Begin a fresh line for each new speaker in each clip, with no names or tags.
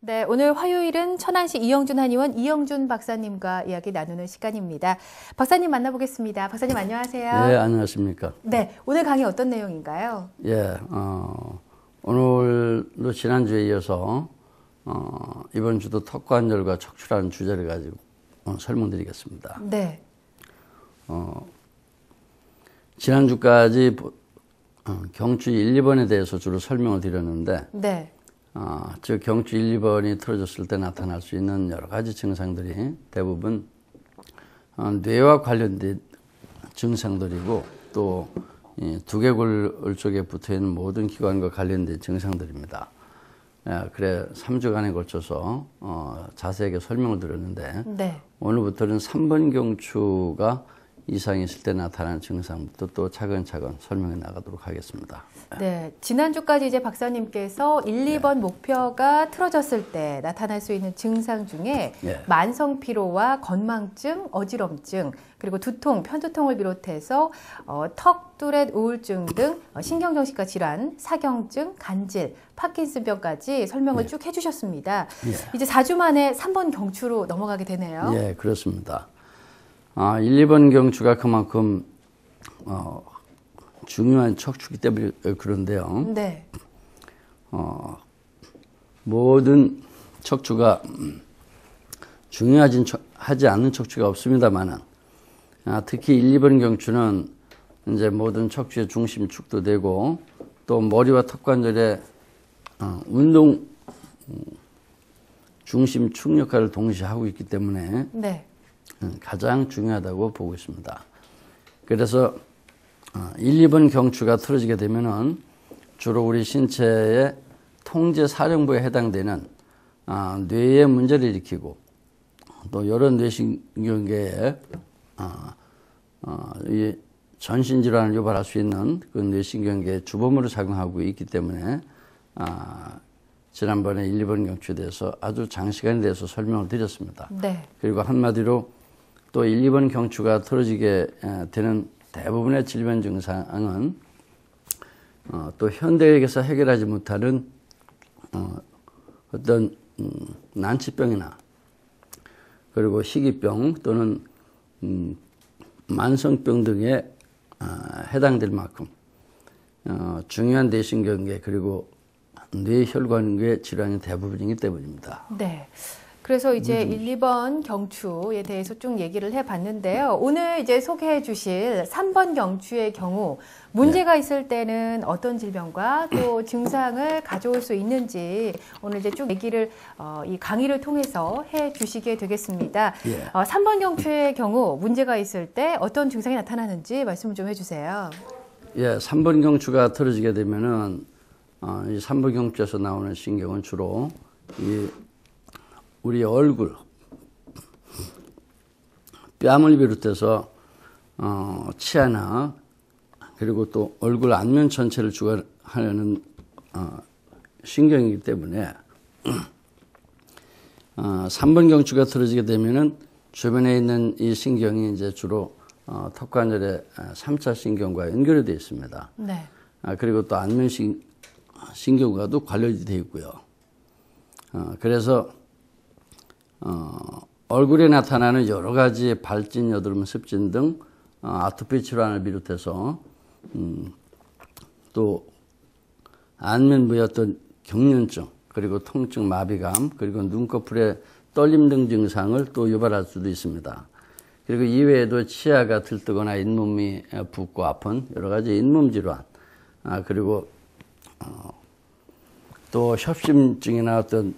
네, 오늘 화요일은 천안시 이영준 한의원 이영준 박사님과 이야기 나누는 시간입니다. 박사님 만나보겠습니다. 박사님 안녕하세요.
네, 안녕하십니까.
네, 오늘 강의 어떤 내용인가요?
예, 오늘도 지난주에 이어서 이번 주도 턱관절과 척추라는 주제를 가지고 설명드리겠습니다.
네.
지난주까지 경추 1, 2번에 대해서 주로 설명을 드렸는데
네.
즉 경추 1, 2번이 틀어졌을 때 나타날 수 있는 여러 가지 증상들이 대부분 뇌와 관련된 증상들이고 또 두개골 쪽에 붙어있는 모든 기관과 관련된 증상들입니다. 그래 3주간에 걸쳐서 자세하게 설명을 드렸는데
네.
오늘부터는 3번 경추가 이상이 있을 때 나타나는 증상부터 또 차근차근 설명해 나가도록 하겠습니다.
네, 지난주까지 이제 박사님께서 1, 2번 목표가 틀어졌을 때 나타날 수 있는 증상 중에 만성 피로와 건망증, 어지럼증, 그리고 두통, 편두통을 비롯해서 턱, 뚜렛, 우울증 등 신경정신과 질환, 사경증, 간질, 파킨슨병까지 설명을 쭉 해주셨습니다. 이제 4주 만에 3번 경추로 넘어가게 되네요.
예, 그렇습니다. 1, 2번 경추가 그만큼 중요한 척추기 때문에 그런데요.
네.
모든 척추가 중요하지 않는 척추가 없습니다만은 특히 1, 2번 경추는 이제 모든 척추의 중심축도 되고 또 머리와 턱관절의 운동 중심축 역할을 동시에 하고 있기 때문에
네.
가장 중요하다고 보고 있습니다. 그래서 1, 2번 경추가 틀어지게 되면은 주로 우리 신체의 통제 사령부에 해당되는 뇌의 문제를 일으키고 또 여러 뇌신경계에 이 전신질환을 유발할 수 있는 그 뇌신경계의 주범으로 작용하고 있기 때문에 지난번에 1, 2번 경추에 대해서 아주 장시간에 대해서 설명을 드렸습니다.
네.
그리고 한마디로 또 1, 2번 경추가 틀어지게 되는 대부분의 질병 증상은 또 현대에서 해결하지 못하는 어떤 난치병이나 그리고 희귀병 또는 만성병 등에 해당될 만큼 중요한 뇌신경계 그리고 뇌혈관계 질환이 대부분이기 때문입니다.
네. 그래서 이제 1, 2번 경추에 대해서 쭉 얘기를 해봤는데요. 오늘 이제 소개해 주실 3번 경추의 경우 문제가 있을 때는 어떤 질병과 또 증상을 가져올 수 있는지 오늘 이제 쭉 얘기를 이 강의를 통해서 해 주시게 되겠습니다. 3번 경추의 경우 문제가 있을 때 어떤 증상이 나타나는지 말씀을 좀 해주세요.
예, 3번 경추가 틀어지게 되면은 이 3번 경추에서 나오는 신경은 주로 우리 얼굴, 뺨을 비롯해서 치아나 그리고 또 얼굴 안면 전체를 주관하는 신경이기 때문에 3번 경추가 틀어지게 되면은 주변에 있는 이 신경이 이제 주로 턱관절의 3차 신경과 연결이 되어 있습니다.
네.
그리고 또 안면 신경과도 관련이 되어 있고요. 그래서 얼굴에 나타나는 여러 가지 발진, 여드름, 습진 등 아토피 질환을 비롯해서 또 안면부의 어떤 경련증, 그리고 통증, 마비감, 그리고 눈꺼풀의 떨림 등 증상을 또 유발할 수도 있습니다. 그리고 이외에도 치아가 들뜨거나 잇몸이 붓고 아픈 여러 가지 잇몸 질환, 그리고 또 협심증이나 어떤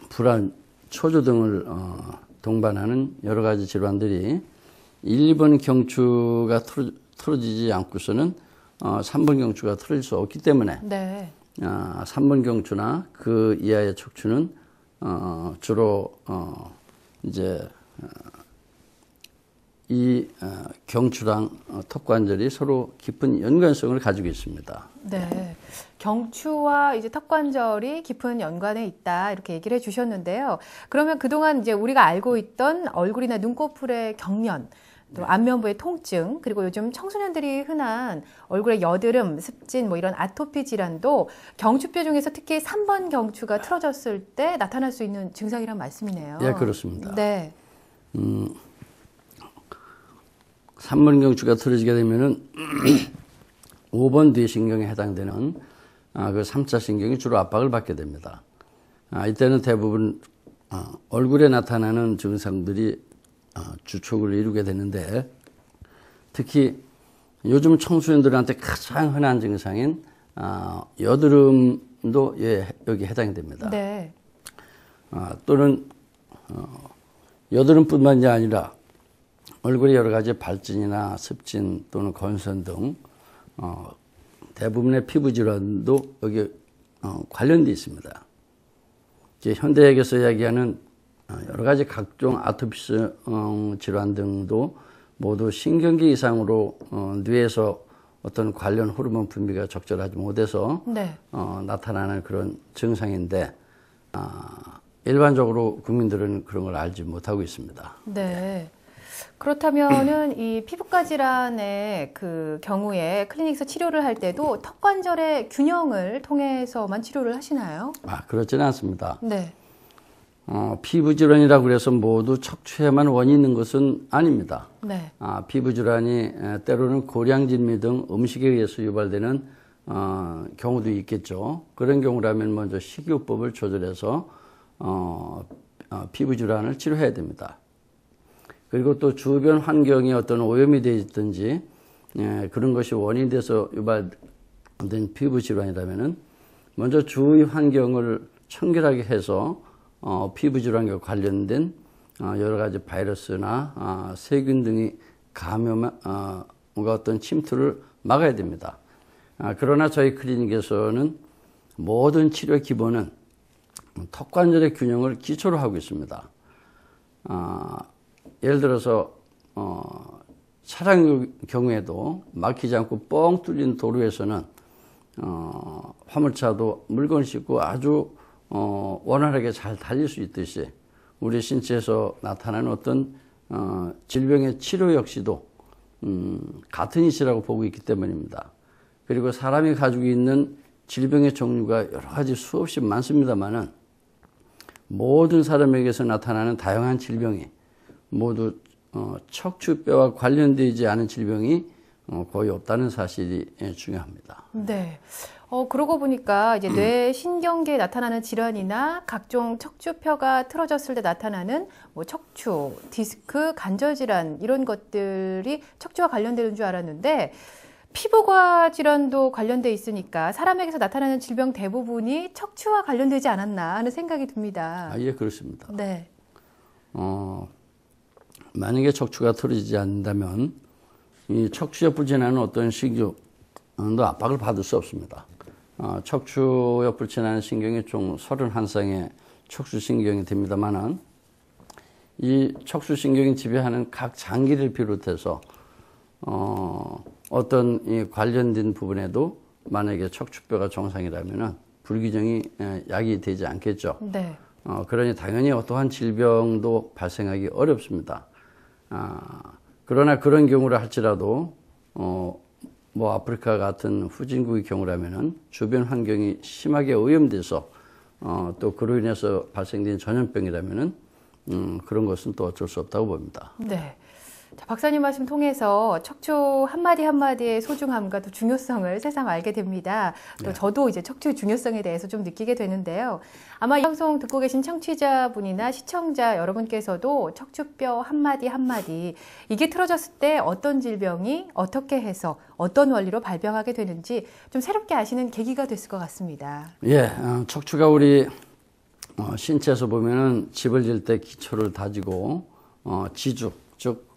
불안, 초조 등을 동반하는 여러 가지 질환들이 1, 2번 경추가 틀어지지 않고서는 3번 경추가 틀어질 수 없기 때문에 3번 경추나 그 이하의 척추는 주로 이제 이 경추랑 턱관절이 서로 깊은 연관성을 가지고 있습니다.
네. 경추와 이제 턱관절이 깊은 연관에 있다 이렇게 얘기를 해주셨는데요. 그러면 그동안 이제 우리가 알고 있던 얼굴이나 눈꺼풀의 경련 또 안면부의 통증, 그리고 요즘 청소년들이 흔한 얼굴에 여드름, 습진, 뭐 이런 아토피 질환도 경추뼈 중에서 특히 3번 경추가 틀어졌을 때 나타날 수 있는 증상이란 말씀이네요.
예, 그렇습니다.
네.
3번 경추가 틀어지게 되면은 5번 뇌신경에 해당되는 그 3차 신경이 주로 압박을 받게 됩니다. 이때는 대부분 얼굴에 나타나는 증상들이 주축을 이루게 되는데, 특히 요즘 청소년들한테 가장 흔한 증상인 여드름도 여기 해당이 됩니다.
네.
또는 여드름뿐만이 아니라 얼굴에 여러 가지 발진이나 습진 또는 건선 등 대부분의 피부 질환도 여기 관련되어 있습니다. 이제 현대학에서 이야기하는 여러 가지 각종 아토피성 질환 등도 모두 신경계 이상으로 뇌에서 어떤 관련 호르몬 분비가 적절하지 못해서
네.
나타나는 그런 증상인데, 일반적으로 국민들은 그런 걸 알지 못하고 있습니다.
네. 그렇다면은 이 피부과 질환의 그 경우에 클리닉에서 치료를 할 때도 턱관절의 균형을 통해서만 치료를 하시나요?
그렇지는 않습니다.
네.
피부 질환이라고 그래서 모두 척추에만 원인이 있는 것은 아닙니다.
네.
피부 질환이 때로는 고량진미 등 음식에 의해서 유발되는 경우도 있겠죠. 그런 경우라면 먼저 식이요법을 조절해서 피부 질환을 치료해야 됩니다. 그리고 또 주변 환경에 어떤 오염이 되어 있든지 그런 것이 원인이 돼서 유발된 피부 질환이라면은 먼저 주위 환경을 청결하게 해서 피부 질환과 관련된 여러 가지 바이러스나 세균 등이 감염과 어떤 침투를 막아야 됩니다. 그러나 저희 클리닉에서는 모든 치료의 기본은 턱관절의 균형을 기초로 하고 있습니다. 예를 들어서 차량 경우에도 막히지 않고 뻥 뚫린 도로에서는 화물차도 물건을 싣고 아주 원활하게 잘 달릴 수 있듯이 우리 신체에서 나타나는 어떤 질병의 치료 역시도 같은 이치라고 보고 있기 때문입니다. 그리고 사람이 가지고 있는 질병의 종류가 여러 가지 수없이 많습니다만은 모든 사람에게서 나타나는 다양한 질병이 모두 척추뼈와 관련되지 않은 질병이 거의 없다는 사실이 중요합니다.
네. 그러고 보니까 이제 뇌 신경계에 나타나는 질환이나 각종 척추뼈가 틀어졌을 때 나타나는 뭐 척추, 디스크, 관절 질환 이런 것들이 척추와 관련되는 줄 알았는데 피부과 질환도 관련돼 있으니까 사람에게서 나타나는 질병 대부분이 척추와 관련되지 않았나 하는 생각이 듭니다.
예, 그렇습니다.
네.
만약에 척추가 틀어지지 않는다면 이 척추 옆을 지나는 어떤 신경도 압박을 받을 수 없습니다. 척추 옆을 지나는 신경이 총 31쌍의 척추신경이 됩니다만은 이 척추신경이 지배하는 각 장기를 비롯해서 어떤 이 관련된 부분에도 만약에 척추뼈가 정상이라면은 불규정이 야기되지 않겠죠.
네.
그러니 당연히 어떠한 질병도 발생하기 어렵습니다. 그러나 그런 경우라 할지라도 뭐 아프리카 같은 후진국의 경우라면은 주변 환경이 심하게 오염돼서 또 그로 인해서 발생된 전염병이라면은 그런 것은 또 어쩔 수 없다고 봅니다.
네. 자, 박사님 말씀 통해서 척추 한마디 한마디의 소중함과 또 중요성을 새삼 알게 됩니다. 또 저도 이제 척추의 중요성에 대해서 좀 느끼게 되는데요. 아마 이 방송 듣고 계신 청취자분이나 시청자 여러분께서도 척추뼈 한마디 한마디 이게 틀어졌을 때 어떤 질병이 어떻게 해서 어떤 원리로 발병하게 되는지 좀 새롭게 아시는 계기가 됐을 것 같습니다.
예, 척추가 우리 신체에서 보면은 집을 질 때 기초를 다지고 지죽, 즉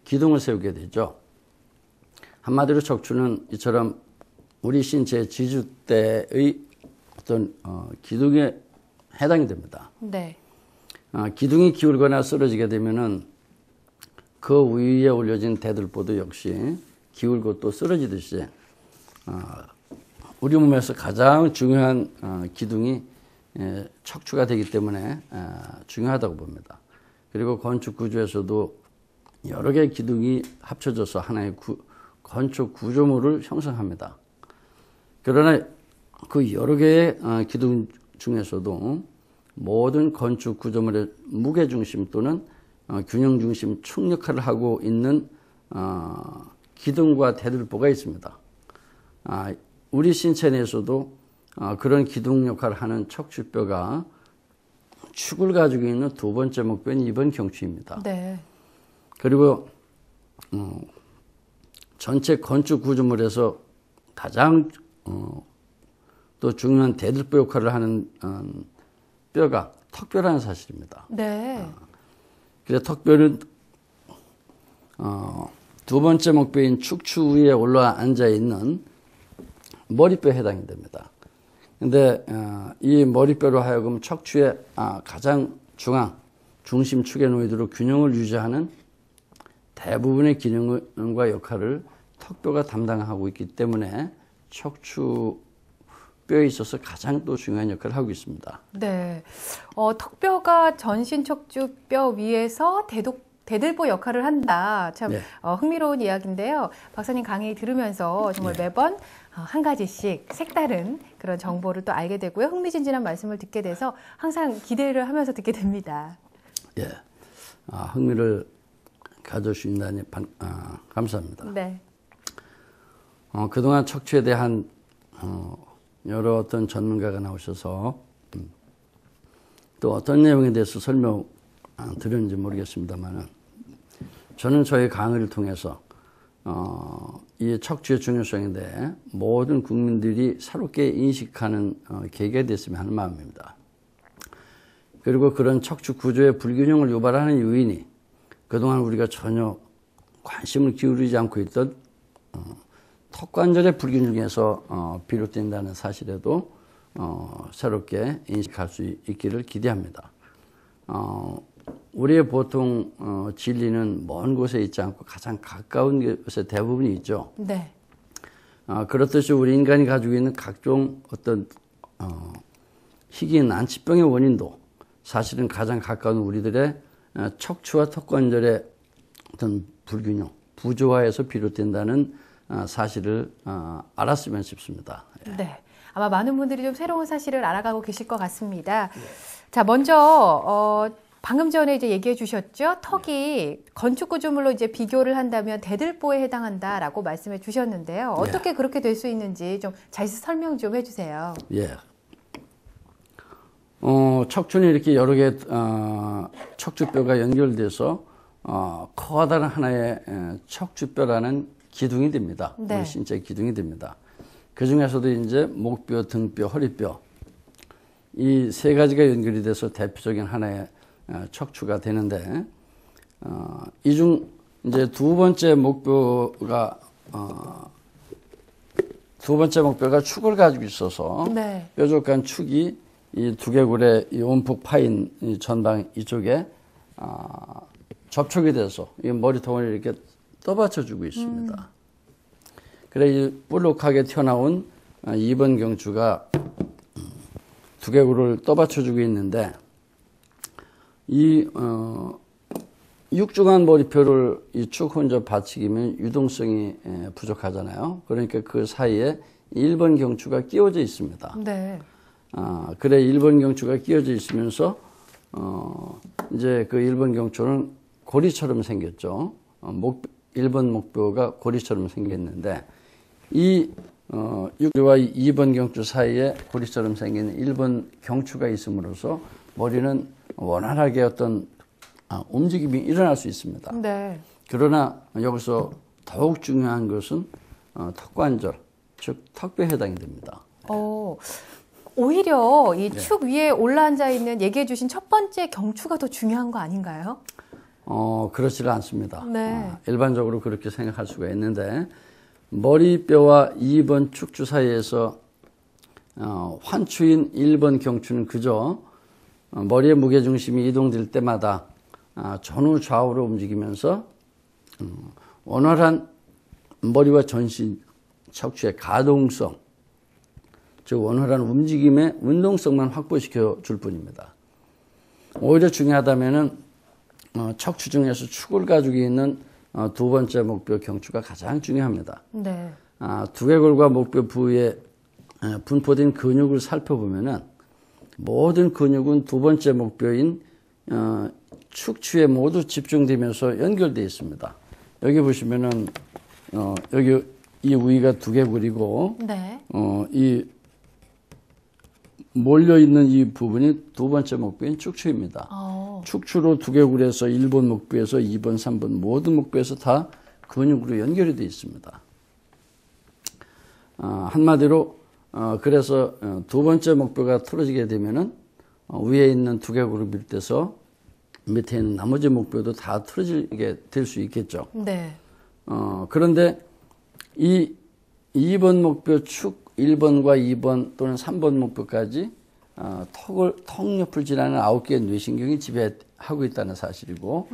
기둥을 세우게 되죠. 한마디로 척추는 이처럼 우리 신체의 지주대의 어떤 기둥에 해당이 됩니다.
네.
기둥이 기울거나 쓰러지게 되면은 그 위에 올려진 대들보도 역시 기울고 또 쓰러지듯이 우리 몸에서 가장 중요한 기둥이 척추가 되기 때문에 중요하다고 봅니다. 그리고 건축 구조에서도 여러 개의 기둥이 합쳐져서 하나의 건축 구조물을 형성합니다. 그러나 그 여러 개의 기둥 중에서도 모든 건축 구조물의 무게중심 또는 균형중심 축 역할을 하고 있는 기둥과 대들보가 있습니다. 우리 신체 내에서도 그런 기둥 역할을 하는 척추뼈가 축을 가지고 있는 두 번째 목뼈인 2번 경추입니다.
네.
그리고 전체 건축 구조물에서 가장 또 중요한 대들보 역할을 하는 뼈가 턱뼈라는 사실입니다.
네.
그래서 턱뼈는 두 번째 목뼈인 축추 위에 올라앉아 있는 머리뼈에 해당이 됩니다. 근데 이 머리뼈로 하여금 척추의 가장 중심축에 놓이도록 균형을 유지하는 대부분의 기능과 역할을 턱뼈가 담당하고 있기 때문에 척추뼈에 있어서 가장 또 중요한 역할을 하고 있습니다.
네. 턱뼈가 전신 척추뼈 위에서 대들보 역할을 한다. 참
네.
흥미로운 이야기인데요. 박사님 강의 들으면서 정말 매번 한 가지씩 색다른 그런 정보를 또 알게 되고요. 흥미진진한 말씀을 듣게 돼서 항상 기대를 하면서 듣게 됩니다.
예, 흥미를 가져주신다니 감사합니다.
네.
그동안 척추에 대한 여러 어떤 전문가가 나오셔서 또 어떤 내용에 대해서 설명 드렸는지 모르겠습니다만 저는 저희 강의를 통해서 이 척추의 중요성에 대해 모든 국민들이 새롭게 인식하는 계기가 됐으면 하는 마음입니다. 그리고 그런 척추 구조의 불균형을 유발하는 요인이 그동안 우리가 전혀 관심을 기울이지 않고 있던 턱관절의 불균형에서 비롯된다는 사실에도 새롭게 인식할 수 있기를 기대합니다. 우리의 보통 진리는 먼 곳에 있지 않고 가장 가까운 곳에 대부분이 있죠.
네.
그렇듯이 우리 인간이 가지고 있는 각종 어떤 희귀 난치병의 원인도 사실은 가장 가까운 우리들의 척추와 턱관절의 어떤 불균형, 부조화에서 비롯된다는 사실을 알았으면 싶습니다.
네. 아마 많은 분들이 좀 새로운 사실을 알아가고 계실 것 같습니다. 자, 먼저 방금 전에 이제 얘기해 주셨죠. 턱이 건축 구조물로 이제 비교를 한다면 대들보에 해당한다라고 말씀해 주셨는데요. 어떻게 그렇게 될 수 있는지 좀 자세히 설명 좀 해주세요.
예. 척추는 이렇게 여러 개의 척추뼈가 연결돼서 커다란 하나의 척추뼈라는 기둥이 됩니다.
네.
우리 신체 기둥이 됩니다. 그 중에서도 이제 목뼈, 등뼈, 허리뼈 이 세 가지가 연결이 돼서 대표적인 하나의 척추가 되는데 이 중 이제 두 번째 목뼈가 축을 가지고 있어서
네.
뾰족한 축이 이 두개골의 이 움푹 파인 이 전방 이쪽에 접촉이 돼서 이 머리통을 이렇게 떠받쳐주고 있습니다. 그래 이 볼록하게 튀어나온 2번 경추가 두개골을 떠받쳐주고 있는데 이 육중한 머리뼈를 이 축 혼자 받치기면 유동성이 부족하잖아요. 그러니까 그 사이에 1번 경추가 끼워져 있습니다.
네.
그래 1번 경추가 끼워져 있으면서 이제 그 1번 경추는 고리처럼 생겼죠. 1번 목뼈가 고리처럼 생겼는데 이 6와 2번 경추 사이에 고리처럼 생긴 1번 경추가 있음으로써 머리는 원활하게 어떤 움직임이 일어날 수 있습니다.
네.
그러나 여기서 더욱 중요한 것은 턱관절, 즉 턱뼈에 해당이 됩니다.
오히려 이 축 위에 올라앉아 있는 얘기해 주신 첫 번째 경추가 더 중요한 거 아닌가요?
그렇지는 않습니다.
네.
일반적으로 그렇게 생각할 수가 있는데 머리뼈와 2번 축주 사이에서 환추인 1번 경추는 그저 머리의 무게중심이 이동될 때마다 전후 좌우로 움직이면서 원활한 머리와 전신 척추의 가동성, 즉 원활한 움직임의 운동성만 확보시켜 줄 뿐입니다. 오히려 중요하다면은 척추 중에서 축을 가지고 있는 두 번째 목뼈 경추가 가장 중요합니다.
네.
두개골과 목뼈 부위에 분포된 근육을 살펴보면은 모든 근육은 두 번째 목뼈인 축추에 모두 집중되면서 연결되어 있습니다. 여기 보시면은 여기 이 위가 두개골이고
네.
이 몰려 있는 이 부분이 두 번째 목뼈인 축추입니다. 축추로 두개골에서 1번 목뼈에서 2번, 3번 모든 목뼈에서 다 근육으로 연결이 되어 있습니다. 한마디로 그래서 두 번째 목뼈가 틀어지게 되면은 위에 있는 두개골을 비롯해서 밑에 있는 나머지 목뼈도 다 틀어지게 될 수 있겠죠.
네.
그런데 이 2번 목뼈 축 1번과 2번 또는 3번 목뼈까지 턱 옆을 지나는 9개의 뇌신경이 지배하고 있다는 사실이고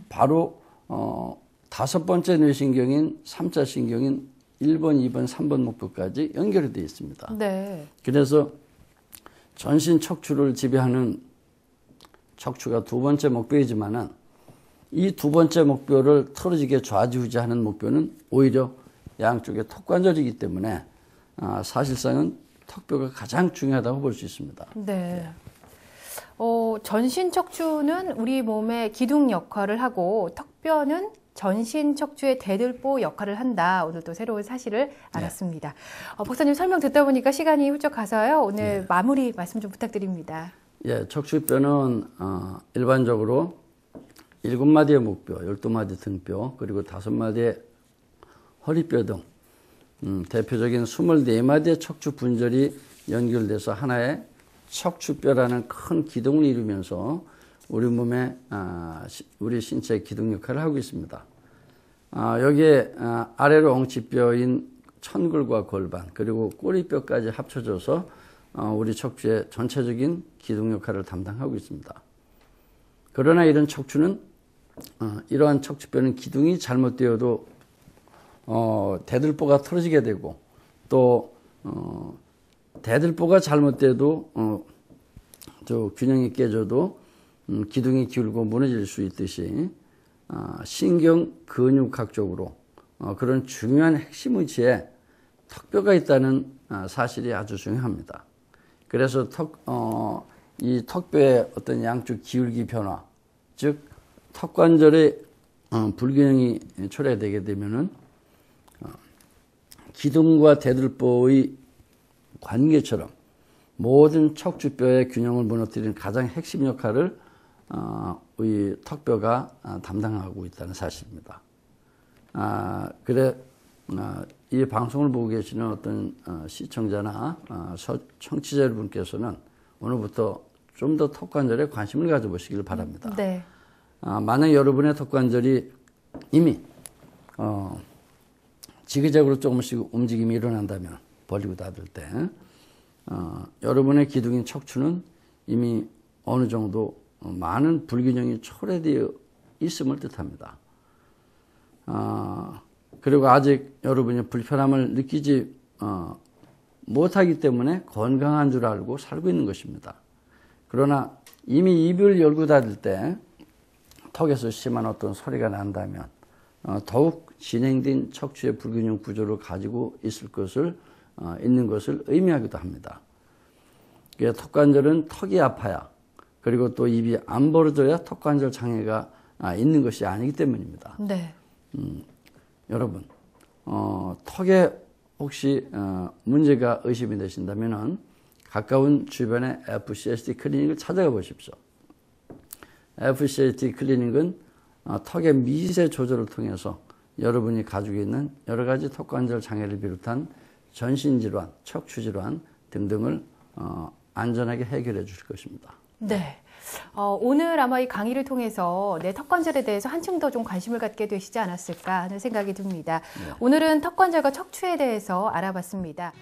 바로 5번째 뇌신경인 3차 신경인 1번, 2번, 3번 목뼈까지 연결이 되어 있습니다.
네.
그래서 전신 척추를 지배하는 척추가 두 번째 목뼈이지만은 이 두 번째 목뼈를 틀어지게 좌지우지하는 목뼈는 오히려 양쪽의 턱관절이기 때문에 사실상은 턱뼈가 가장 중요하다고 볼 수 있습니다.
네. 전신 척추는 우리 몸의 기둥 역할을 하고 턱뼈는 전신 척추의 대들보 역할을 한다. 오늘 또 새로운 사실을 알았습니다. 박사님 설명 듣다 보니까 시간이 훌쩍 가서요. 오늘 마무리 말씀 좀 부탁드립니다.
예, 척추뼈는 일반적으로 7마디의 목뼈, 12마디 등뼈, 그리고 5마디의 허리뼈 등 대표적인 24마디의 척추 분절이 연결돼서 하나의 척추뼈라는 큰 기둥을 이루면서 우리 몸의 우리 신체의 기둥 역할을 하고 있습니다. 여기에 아래로 엉치뼈인 천골과 골반 그리고 꼬리뼈까지 합쳐져서 우리 척추의 전체적인 기둥 역할을 담당하고 있습니다. 그러나 이런 척추는 이러한 척추뼈는 기둥이 잘못되어도 대들보가 틀어지게 되고 또 대들보가 잘못돼도 저 균형이 깨져도 기둥이 기울고 무너질 수 있듯이 신경, 근육학 적으로 그런 중요한 핵심 위치에 턱뼈가 있다는 사실이 아주 중요합니다. 그래서 이 턱뼈의 어떤 양쪽 기울기 변화, 즉 턱관절의 불균형이 초래되게 되면은 기둥과 대들보의 관계처럼 모든 척추뼈의 균형을 무너뜨리는 가장 핵심 역할을 이 턱뼈가 담당하고 있다는 사실입니다. 이 방송을 보고 계시는 어떤 시청자나 청취자 여러분께서는 오늘부터 좀 더 턱관절에 관심을 가져보시길 바랍니다.
네.
만약 여러분의 턱관절이 이미 지그재그로 조금씩 움직임이 일어난다면 벌리고 닫을 때 여러분의 기둥인 척추는 이미 어느 정도 많은 불균형이 초래되어 있음을 뜻합니다. 그리고 아직 여러분이 불편함을 느끼지 못하기 때문에 건강한 줄 알고 살고 있는 것입니다. 그러나 이미 입을 열고 닫을 때 턱에서 심한 어떤 소리가 난다면 더욱 진행된 척추의 불균형 구조를 가지고 있는 것을 의미하기도 합니다. 턱관절은 턱이 아파야 그리고 또 입이 안 벌어져야 턱관절 장애가 있는 것이 아니기 때문입니다.
네.
여러분, 턱에 혹시 문제가 의심이 되신다면 가까운 주변의 FCST 클리닉을 찾아가 보십시오. FCST 클리닉은 턱의 미세 조절을 통해서 여러분이 가지고 있는 여러 가지 턱관절 장애를 비롯한 전신질환, 척추질환 등등을 안전하게 해결해 주실 것입니다.
네. 오늘 아마 이 강의를 통해서 내 턱관절에 대해서 한층 더 좀 관심을 갖게 되시지 않았을까 하는 생각이 듭니다. 네. 오늘은 턱관절과 척추에 대해서 알아봤습니다.